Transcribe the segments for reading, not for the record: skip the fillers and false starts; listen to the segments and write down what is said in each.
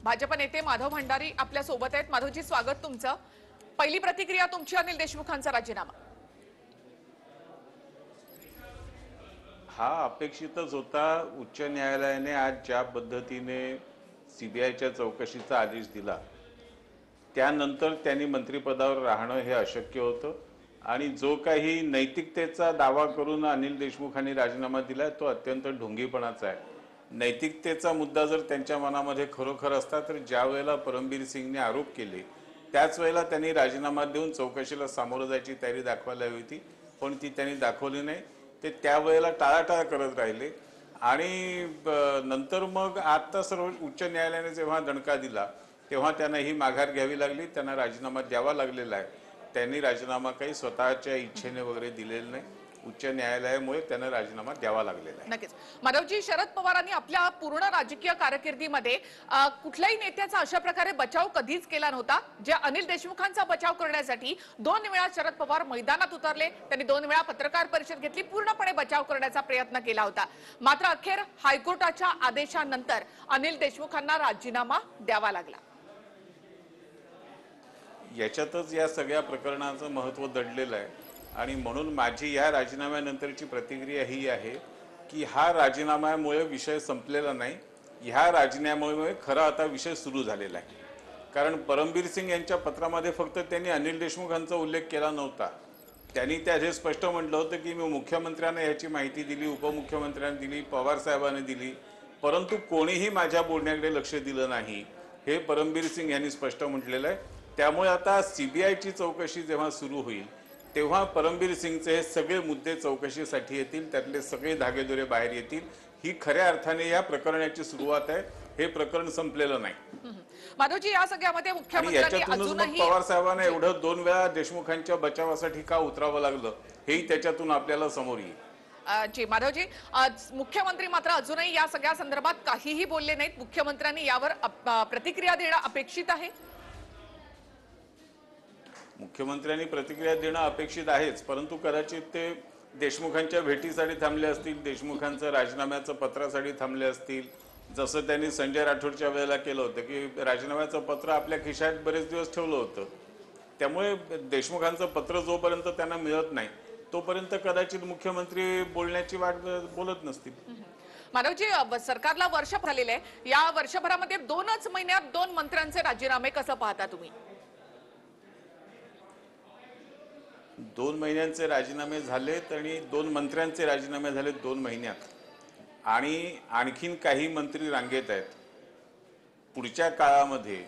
भाजप नेते माधव भंडारी आपल्या सोबत आहेत। माधवजी, स्वागत तुमचं। पहिली प्रतिक्रिया तुमची अनिल देशमुखांचा राजीनामा। हा अपेक्षितच होता। उच्च न्यायालयाने आज ज्या पद्धतीने सीबीआयच्या चौकशीचा आदेश दिला त्यानंतर त्यांनी मंत्रिपदावर राहणं हे अशक्य होतं आणि जो काही नैतिकतेचा दावा करून अनिल देशमुखांनी राजीनामा दिलाय तो अत्यंत ढोंगीपणाचा आहे। नैतिकतेचा मुद्दा जर त्यांच्या मनामध्ये खरोखर असता तर ज्या वेळेला परमबीर सिंगने आरोप केले त्याच वेळेला त्यांनी राजीनामा देऊन चौकशीला सामोरं जायची तयारी दाखवायला हवी होती, पण ती त्यांनी दाखवली नाही। ते त्यावेळेला टाळाटाळ करत राहिले आणि नंतर मग आता सर्व उच्च न्यायालयाने जेव्हा दणका दिला तेव्हा त्यांना ही माघार घ्यावी लागली, त्यांना राजीनामा द्यावा लागलेला आहे। त्यांनी राजीनामा काही स्वतःच्या इच्छेने वगैरे दिलेला नाही, उच्च न्यायालयामुळे त्यांना राजीनामा द्यावा लागलेला आहे। नक्कीच माधवजी, शरद पवारांनी आपल्या पूर्ण राजकीय कारकिर्दीमध्ये कुठल्याही नेत्याचा अशा प्रकारे बचाव कधीच केला नव्हता। जे अनिल देशमुखांचा बचाव करण्यासाठी 2 वेळा शरद पवार मैदानात उतरले, त्यांनी 2 वेळा पत्रकार परिषद घेतली, पूर्णपणे बचाव करण्याचा प्रयत्न केला होता। मात्र अखेर हायकोर्टाच्या आदेशानंतर अनिल देशमुखांना राजीनामा द्यावा लागला। याच्यातच या सगळ्या प्रकरणाचं महत्त्व दडलेलं आहे आणि म्हणून माझी या राजीनाम्यानंतरची प्रतिक्रिया ही आहे की हा राजीनाम्यामुळे विषय संपलेला नाही, ह्या राजीनाम्यामुळे खरा आता विषय सुरू झालेला आहे। कारण परमबीर सिंग यांच्या पत्रामध्ये फक्त त्यांनी अनिल देशमुखांचा उल्लेख केला नव्हता, त्यांनी त्यात हे स्पष्ट म्हटलं होतं की मी मुख्यमंत्र्यांना याची माहिती दिली, उपमुख्यमंत्र्यांना दिली, पवार साहेबांनी दिली, परंतु कोणीही माझ्या बोलण्याकडे लक्ष दिलं नाही, हे परमबीर सिंग यांनी स्पष्ट म्हटलेलं आहे। त्यामुळे आता सीबीआयची चौकशी जेव्हा सुरू होईल तेव्हा परमबीर सिंगचे हे सगळे मुद्दे चौकशीसाठी येतील, त्यातले सगळे धागेदोरे बाहेर येतील। ही खऱ्या अर्थाने या प्रकरणाची सुरुवात आहे, हे प्रकरण संपलेलं नाही। माधवजी, या सगळ्यामध्ये मुख्यमंत्र्यांनी अजूनही पवार साहेबांना एवढं 2 वेळा देशमुखांच्या बचावासाठी का उतरावं लागलं हेही त्याच्यातून आपल्याला समोर येईल। जी माधवजी, मुख्यमंत्री मात्र अजूनही या सगळ्या संदर्भात काहीही बोलले नाहीत। मुख्यमंत्र्यांनी यावर प्रतिक्रिया देणं अपेक्षित आहे। मुख्यमंत्र्यांनी प्रतिक्रिया देणं अपेक्षित आहेच, परंतु कदाचित ते देशमुखांच्या भेटीसाठी थांबले असतील, देशमुखांचं राजीनाम्याचं पत्रासाठी थांबले असतील, जसं त्यांनी संजय राठोडच्या वेळेला केलं होतं की राजीनाम्याचं पत्र आपल्या खिशात बरेच दिवस ठेवलं होतं। त्यामुळे देशमुखांचं पत्र जोपर्यंत त्यांना मिळत नाही तोपर्यंत कदाचित मुख्यमंत्री बोलण्याची वाट बोलत नसतील। माधवजी, सरकारला वर्ष झालेलं आहे, या वर्षभरामध्ये 2च महिन्यात 2 मंत्र्यांचे राजीनामे कसं पाहता तुम्ही? 2 महिन्यांचे राजीनामे झालेत आणि 2 मंत्र्यांचे राजीनामे झालेत 2 महिन्यात, आणि आणखीन काही मंत्री रांगेत आहेत। पुढच्या काळामध्ये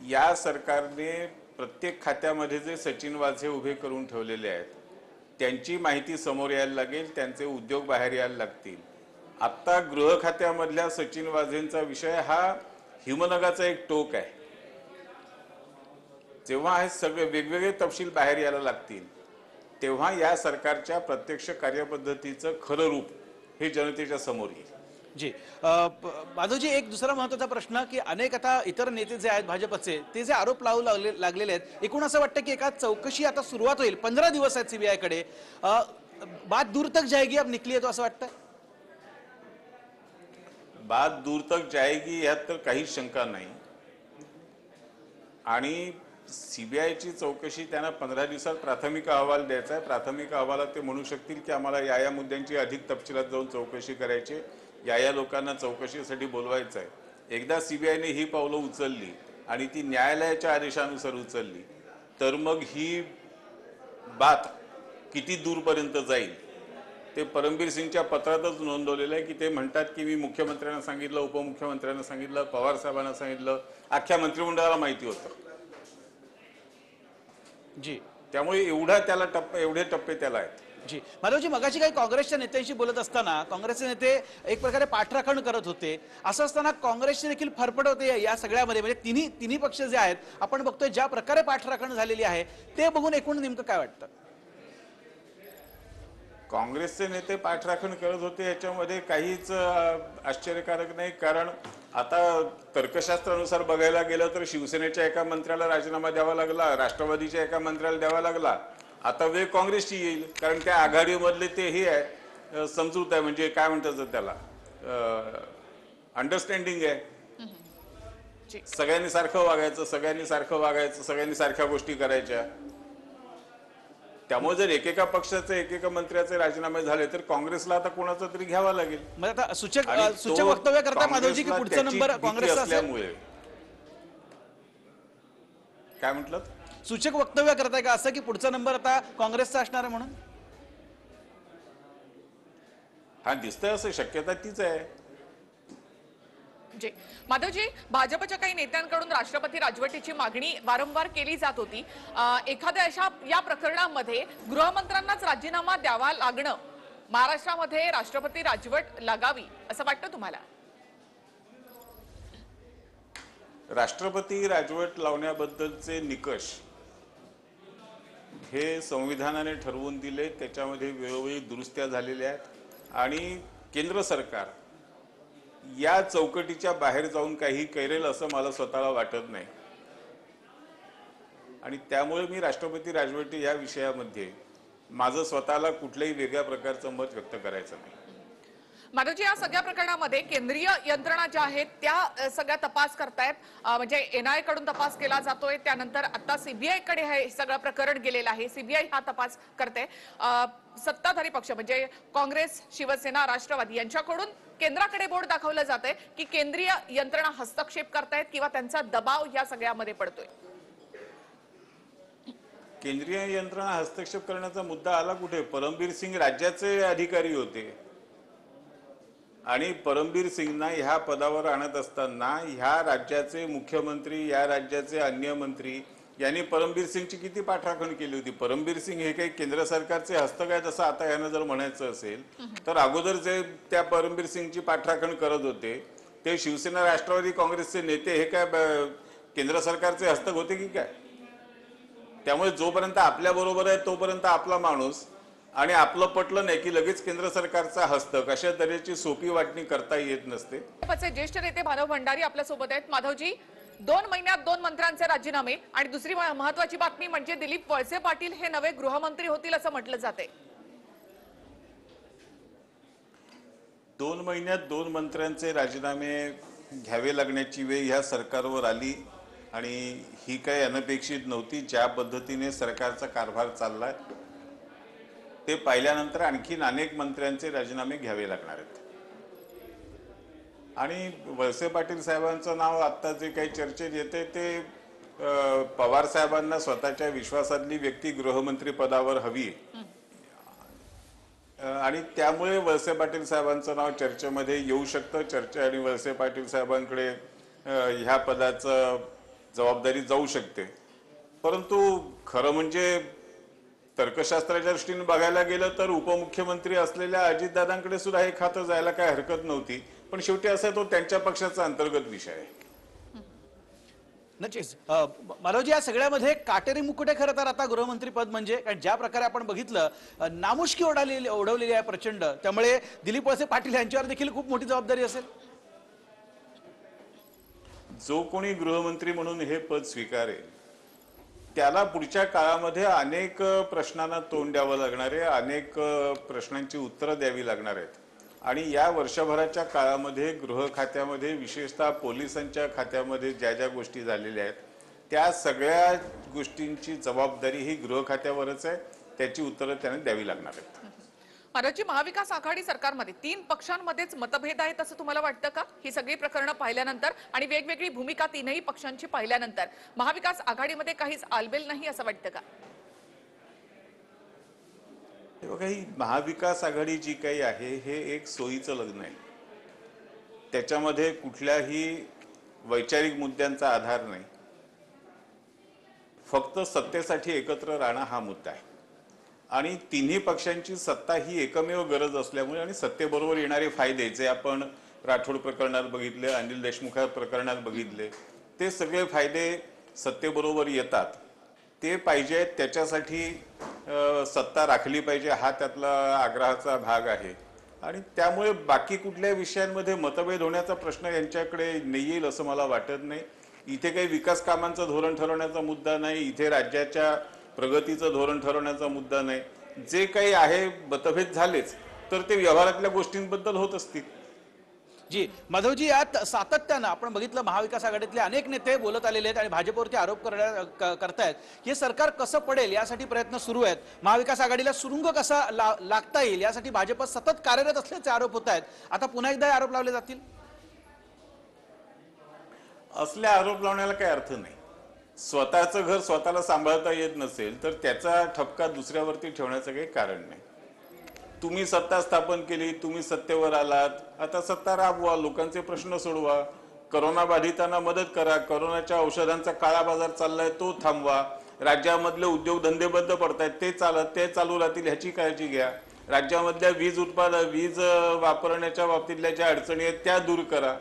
या सरकारने प्रत्येक खात्यामध्ये जे सचिन वाझे उभे करून ठेवलेले आहेत त्यांची माहिती समोर यायला लागेल, त्यांचे उद्योग बाहेर यायला लागतील। आता गृह खात्यामधल्या सचिन वाझेंचा विषय हा हिमनगाचा एक टोक आहे। जेव्हा हे सगळे वेगवेगळे तपशील बाहेर यायला लागतील तेव्हा या सरकारच्या प्रत्यक्ष कार्यपद्धतीचं खरं रूप हे जनतेच्या समोर येईल। जी माधवजी, एक दुसरा महत्त्वाचा प्रश्न की अनेक आता इतर नेते जे आहेत भाजपचे ते जे आरोप लावू लागलेले आहेत, एकूण असं वाटतं की एका चौकशी आता सुरुवात होईल, 15 दिवस आहेत सीबीआय कडे, बात दूर तक जाएगी अब निकली है तो असं वाटतं? बात दूर तक जाएगी यात तर काहीच शंका नाही, आणि सीबीआयची चौकशी त्यांना 15 दिवसात प्राथमिक अहवाल द्यायचा आहे। प्राथमिक अहवालात ते म्हणू शकतील की आम्हाला या मुद्द्यांची अधिक तपशिलात जाऊन चौकशी करायची, या लोकांना चौकशीसाठी बोलवायचं आहे। एकदा सीबीआयने ही पावलं उचलली आणि ती न्यायालयाच्या आदेशानुसार उचलली तर मग ही बात किती दूरपर्यंत जाईल ते परमबीर सिंगच्या पत्रातच नोंदवलेलं आहे की ते म्हणतात की मी मुख्यमंत्र्यांना सांगितलं, उपमुख्यमंत्र्यांना सांगितलं, पवार साहेबांना सांगितलं, अख्ख्या मंत्रिमंडळाला माहिती होतं। जी, त्यामुळे एवढे टप्पे त्याला आहेत। जी माधवजी, मगाशी काही काँग्रेसच्या नेत्यांशी बोलत असताना काँग्रेसचे नेते एक प्रकारे पाठराखण करत होते, असं असताना काँग्रेसची देखील फरफट होते या सगळ्यामध्ये, म्हणजे तिन्ही पक्ष जे आहेत आपण बघतोय ज्या प्रकारे पाठराखण झालेली आहे ते बघून एकूण नेमकं काय वाटतं? काँग्रेसचे नेते पाठराखण करत होते याच्यामध्ये काहीच आश्चर्यकारक नाही, कारण आता तर्कशास्त्रानुसार बघायला गेलं तर शिवसेनेच्या एका मंत्र्याला राजीनामा द्यावा लागला, राष्ट्रवादीच्या एका मंत्र्याला द्यावा लागला, आता वेळ काँग्रेसची येईल, कारण त्या आघाडीमधले ते हे आहे, समजूत आहे, म्हणजे काय म्हणतात त्याला, अंडरस्टँडिंग आहे। जी. सगळ्यांनी सारखं वागायचं, सगळ्यांनी सारखं वागायचं, सगळ्यांनी सारख्या गोष्टी करायच्या. त्यामुळे जर एकेका पक्षाचे एकेका मंत्र्याचे राजीनामे झाले तर काँग्रेसला आता कोणाचा तरी घ्यावा लागेल. मग आता सूचक आणि सूचक तो वक्तव्य करता माधवजी की काँग्रेसला पुढचा त्याची नंबर भीती काँग्रेसचा असेल. असल्यामुळे. काय म्हटलं? सूचक वक्तव्य करताय का असं की पुढचा नंबर आता काँग्रेसचा असणार आहे म्हणून? हा दिसतंय, असं शक्यता तीच आहे. जी. माधवजी, भाजपच्या काही नेत्यांकडून राष्ट्रपती राजवटीची मागणी वारंवार केली जात होती. एखाद्या अशा या प्रकरणामध्ये गृहमंत्र्यांनाच राजीनामा द्यावा लागणं, महाराष्ट्रामध्ये राष्ट्रपती राजवट लागावी असं वाटतं तुम्हाला? राष्ट्रपती राजवट लावण्याबद्दलचे निकष हे संविधानाने ठरवून दिले, त्याच्यामध्ये वेळोवेळी दुरुस्त्या झालेल्या आहेत आणि केंद्र सरकार या चौकटीच्या बाहेर जाऊन काही करेल असं मला स्वतःला वाटत नाही. आणि त्यामुळे मी राष्ट्रपती राजवटी या विषयामध्ये माझं स्वतःला कुठल्याही वेगळ्या प्रकारचं मत व्यक्त करायचं नाही. माधवजी, या सगळ्या प्रकरणामध्ये केंद्रीय यंत्रणा ज्या आहेत त्या सगळ्या तपास करतायत. म्हणजे एनआयए कडून तपास केला जातोय, त्यानंतर आता सीबीआय कडे हे सगळं प्रकरण गेलेलं आहे. सीबीआय हा तपास करते. सत्ताधारी पक्ष म्हणजे काँग्रेस, शिवसेना, राष्ट्रवादी यांच्याकडून केंद्राकडे बोट दाखवलं जातंय की केंद्रीय यंत्रणा हस्तक्षेप करतायत किंवा त्यांचा दबाव या सगळ्यामध्ये पडतोय. केंद्रीय यंत्रणा हस्तक्षेप करण्याचा मुद्दा आला कुठे? परमबीर सिंग राज्याचे अधिकारी होते आणि परमबीर सिंगना ह्या पदावर आणत असताना ह्या राज्याचे मुख्यमंत्री, या राज्याचे अन्य मंत्री यांनी परमबीर सिंगची किती पाठराखण केली होती? परमबीर सिंग हे काही केंद्र सरकारचे हस्तक आहेत असं आता यानं जर म्हणायचं असेल तर अगोदर जे त्या परमबीर सिंगची पाठराखण करत होते ते शिवसेना, राष्ट्रवादी काँग्रेसचे नेते हे काय केंद्र सरकारचे हस्तक होते की काय? त्यामुळे जोपर्यंत आपल्या बरोबर आहे तोपर्यंत आपला माणूस आणि आपलं पटलं नाही की लगेच केंद्र सरकारचा हस्तक, अशा तऱ्हेची सोपी वाटणी करता येत नसते. भाजपचे ज्येष्ठ नेते माधव भंडारी आपल्या सोबत आहेत. माधवजी, 2 महिन्यात 2 मंत्र्यांचे राजीनामे आणि दुसरी महत्वाची बातमी म्हणजे दिलीप वळसे पाटील हे नवे गृहमंत्री होतील असं म्हटलं जाते. 2 महिन्यात 2 मंत्र्यांचे राजीनामे घ्यावे लागण्याची वेळ ह्या सरकारवर आली आणि ही काही अनपेक्षित नव्हती. ज्या पद्धतीने सरकारचा कारभार चाललाय ते पाहिल्यानंतर आणखीन अनेक मंत्र्यांचे राजीनामे घ्यावे लागणार आहेत. आणि वळसे पाटील साहेबांचं नाव आता जे काही चर्चेत येते ते पवार साहेबांना स्वतःच्या विश्वासातली व्यक्ती गृहमंत्री पदावर हवी आणि त्यामुळे वळसे पाटील साहेबांचं नाव चर्चेमध्ये येऊ शकतं. चर्चा आणि वळसे पाटील साहेबांकडे ह्या पदाचं जबाबदारी जाऊ शकते. परंतु खरं म्हणजे तर्कशास्त्राच्या दृष्टीने बघायला गेलं तर उपमुख्यमंत्री असलेल्या अजितदादांकडे सुद्धा हे खातं जायला काय हरकत नव्हती. पण शेवटी असं तो त्यांच्या पक्षाचा अंतर्गत विषय आहे. नक्कीच. माधवजी, या सगळ्यामध्ये काटेरी मुकुटे खरं तर आता गृहमंत्री पद म्हणजे, कारण ज्या प्रकारे आपण बघितलं नामुष्की ओढवलेली आहे प्रचंड, त्यामुळे दिलीप वळसे पाटील यांच्यावर देखील खूप मोठी जबाबदारी असेल. जो कोणी गृहमंत्री म्हणून हे पद स्वीकारेल त्याला पुढच्या काळामध्ये अनेक प्रश्नांना तोंड द्यावं लागणार आहे, अनेक प्रश्नांची उत्तरं द्यावी लागणार आहेत. आणि या वर्षभराच्या काळामध्ये गृह खात्यामध्ये, विशेषतः पोलिसांच्या खात्यामध्ये ज्या ज्या गोष्टी झालेल्या आहेत त्या सगळ्या गोष्टींची जबाबदारी ही गृह खात्यावरच आहे. त्याची उत्तरं त्याने द्यावी लागणार आहेत. माधवजी, महाविकास आघाडी सरकारमध्ये 3 पक्षांमध्येच मतभेद आहेत असं तुम्हाला वाटतं का? ही सगळी प्रकरणं पाहिल्यानंतर आणि वेगवेगळी भूमिका 3ही पक्षांची पाहिल्यानंतर महाविकास आघाडीमध्ये काहीच आलबेल नाही असं वाटतं का? बघा, ही महाविकास आघाडी जी काही आहे हे एक सोयीचं लग्न आहे. त्याच्यामध्ये कुठल्याही वैचारिक मुद्द्यांचा आधार नाही. फक्त सत्तेसाठी एकत्र राहणं हा मुद्दा आहे. आणि तिन्ही पक्षांची सत्ता ही एकमेव गरज असल्यामुळे आणि सत्तेबरोबर येणारे फायदे जे आपण राठोड प्रकरणात बघितले, अनिल देशमुख प्रकरणात बघितले, ते सगळे फायदे सत्तेबरोबर येतात. ते पाहिजे, त्याच्यासाठी सत्ता राखली पाहिजे हा त्यातला आग्रहाचा भाग आहे. आणि त्यामुळे बाकी कुठल्या विषयांमध्ये मतभेद होण्याचा प्रश्न यांच्याकडे नाही येईल असं मला वाटत नाही. इथे काही विकास कामांचं धोरण ठरवण्याचा मुद्दा नाही, इथे राज्याच्या प्रगतीचं धोरण ठरवण्याचा मुद्दा नाही. जे काही आहे मतभेद झालेच तर ते व्यवहारातल्या गोष्टींबद्दल होत असतील. जी माधवजी, यात सातत्यानं आपण बघितलं महाविकास आघाडीतले अनेक नेते बोलत आलेले आहेत आणि भाजपवरती आरोप करतायत की सरकार कसं पडेल यासाठी प्रयत्न सुरू आहेत, महाविकास आघाडीला सुरुंग कसा लागता येईल यासाठी भाजप सतत कार्यरत असल्याचे आरोप होत आहेत. आता पुन्हा एकदा हे आरोप लावले जातील? असल्या आरोप लावण्याला काही अर्थ नाही. स्वतःचं घर स्वतःला सांभाळता येत नसेल तर त्याचा ठपका दुसऱ्यावरती ठेवण्याचं काही कारण नाही. तुम्ही सत्ता स्थापन केली, तुम्ही सत्तेवर आलात, आता सत्ता राबवा, लोकांचे प्रश्न सोडवा, करोना बाधितांना मदत करा, करोनाच्या औषधांचा काळा बाजार चाललाय तो थांबवा, राज्यामधले उद्योगधंदे बंद पडतायत ते चालू राहतील ह्याची काळजी घ्या, राज्यामधल्या वीज वापरण्याच्या बाबतीतल्या ज्या अडचणी आहेत त्या दूर करा.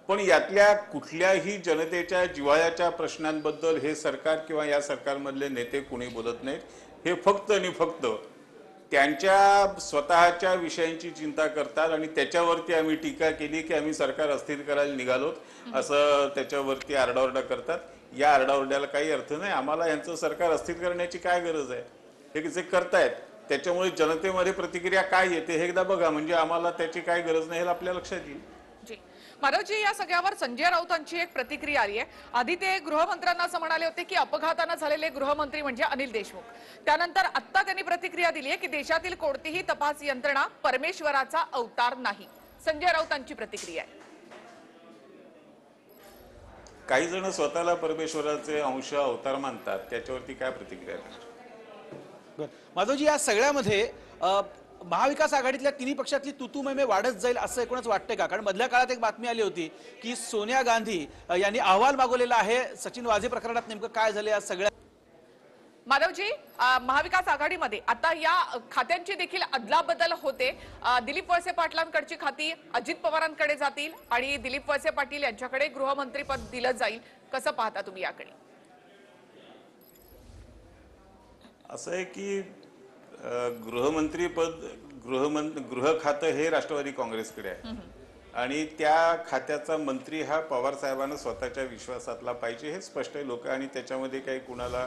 पण यातल्या कुठल्याही जनतेच्या जिव्हाळ्याच्या प्रश्नांबद्दल हे सरकार किंवा या सरकारमधले नेते कोणी बोलत नाहीत. हे फक्त आणि फक्त त्यांच्या स्वतःच्या विषयांची चिंता करतात आणि त्याच्यावरती आम्ही टीका केली की आम्ही सरकार अस्थिर करायला निघालोत असं त्याच्यावरती आरडाओरडा करतात. या आरडाओरड्याला काही अर्थ नाही. आम्हाला यांचं सरकार अस्थिर करण्याची काय गरज आहे? हे जे करतायत त्याच्यामुळे जनतेमध्ये प्रतिक्रिया काय येते हे एकदा बघा, म्हणजे आम्हाला त्याची काय गरज नाही हे आपल्या लक्षात येईल. माधवजी, या सगळ्यावर संजय राऊतांची एक प्रतिक्रिया आली आहे. आधी ते गृहमंत्र्यांना असं म्हणाले होते की अपघातानं झालेले गृहमंत्री म्हणजे अनिल देशमुख. त्यानंतर आता त्यांनी प्रतिक्रिया दिली आहे की देशातील कोणतीही तपास यंत्रणा परमेश्वराचा अवतार नाही. संजय राऊतांची प्रतिक्रिया आहे. काही जण स्वतःला परमेश्वराचे अंश अवतार मानतात, त्याच्यावरती काय प्रतिक्रिया आहे? माधवजी, या सगळ्यामध्ये महाविकास आघाडीतल्या तिन्ही पक्षातली तुतुमैमे वाढत जाईल असं एकूणच वाटतंय का? कारण मधल्या काळात एक बातमी आली होती की सोनिया गांधी यांनी अहवाल मागवलेला आहे. सचिन वाझे प्रकरणात नेमकं काय झालं या सगळ्या? माधवजी, महाविकास आघाडीमध्ये आता या खात्यांची देखील अदलाबदल होते. दिलीप वळसे पाटलांकडची खाती अजित पवारांकडे जातील आणि दिलीप वळसे पाटील यांच्याकडे गृहमंत्री पद दिलं जाईल. कसं पाहता तुम्ही याकडे? असं आहे की गृहमंत्री पद गृह खातं हे राष्ट्रवादी काँग्रेसकडे आहे आणि त्या खात्याचा मंत्री हा पवार साहेबांना स्वतःच्या विश्वासातला पाहिजे हे स्पष्ट आहे लोक, आणि त्याच्यामध्ये काही कुणाला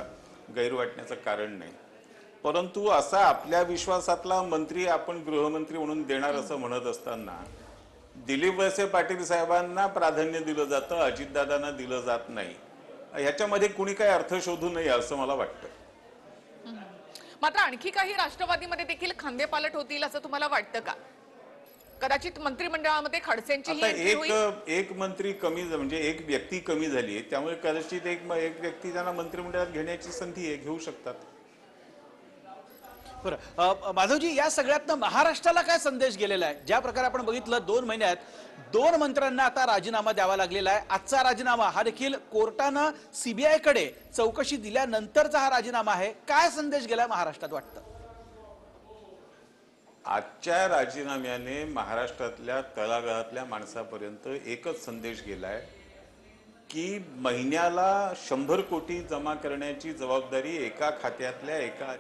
गैर वाटण्याचं कारण नाही. परंतु असा आपल्या विश्वासातला मंत्री आपण गृहमंत्री म्हणून देणार असं म्हणत असताना दिलीप वळसे पाटील साहेबांना प्राधान्य दिलं जातं, अजितदादांना दिलं जात नाही. ह्याच्यामध्ये कुणी काही अर्थ शोधू नये असं मला वाटतं. मात्र आणखी काही राष्ट्रवादीमध्ये देखील खांदेपालट होतील असं तुम्हाला वाटतं का? कदाचित मंत्रिमंडळामध्ये खडसेंची एक मंत्री कमी, म्हणजे एक व्यक्ती कमी झाली, त्यामुळे कदाचित एक व्यक्ती त्यांना मंत्रिमंडळात घेण्याची संधी आहे, घेऊ शकतात. बरं माधवजी, या सगळ्यातनं महाराष्ट्राला काय संदेश गेलेला आहे? ज्या प्रकारे आपण बघितलं 2 महिन्यात 2 मंत्र्यांना आता राजीनामा द्यावा लागलेला आहे. आजचा राजीनामा हा देखील कोर्टानं सीबीआय कडे चौकशी दिल्यानंतरचा हा राजीनामा आहे. काय संदेश गेला महाराष्ट्रात वाटतं? आजच्या राजीनाम्याने महाराष्ट्रातल्या तळागाळातल्या माणसापर्यंत एकच संदेश गेलाय की महिन्याला 100 कोटी जमा करण्याची जबाबदारी एका खात्यातल्या एका